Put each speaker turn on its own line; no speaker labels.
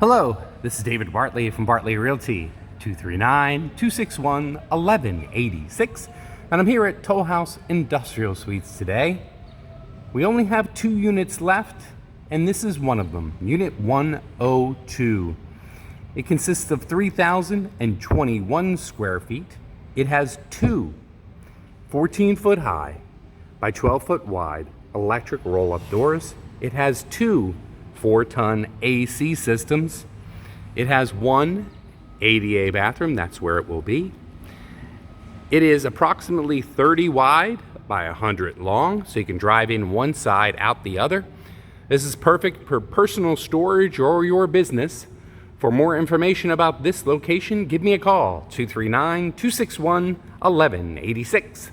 Hello, this is David Bartley from Bartley Realty, 239-261-1186, and I'm here at Tollhouse Industrial Suites today. We only have 2 units left, and this is one of them, Unit 102. It consists of 3,021 square feet. It has 2 14-foot high by 12-foot wide electric roll-up doors. It has 2 4-ton AC systems. It has 1 ADA bathroom, that's where it will be. It is approximately 30 wide by 100 long, so you can drive in one side, out the other. This is perfect for personal storage or your business. For more information about this location, give me a call, 239-261-1186.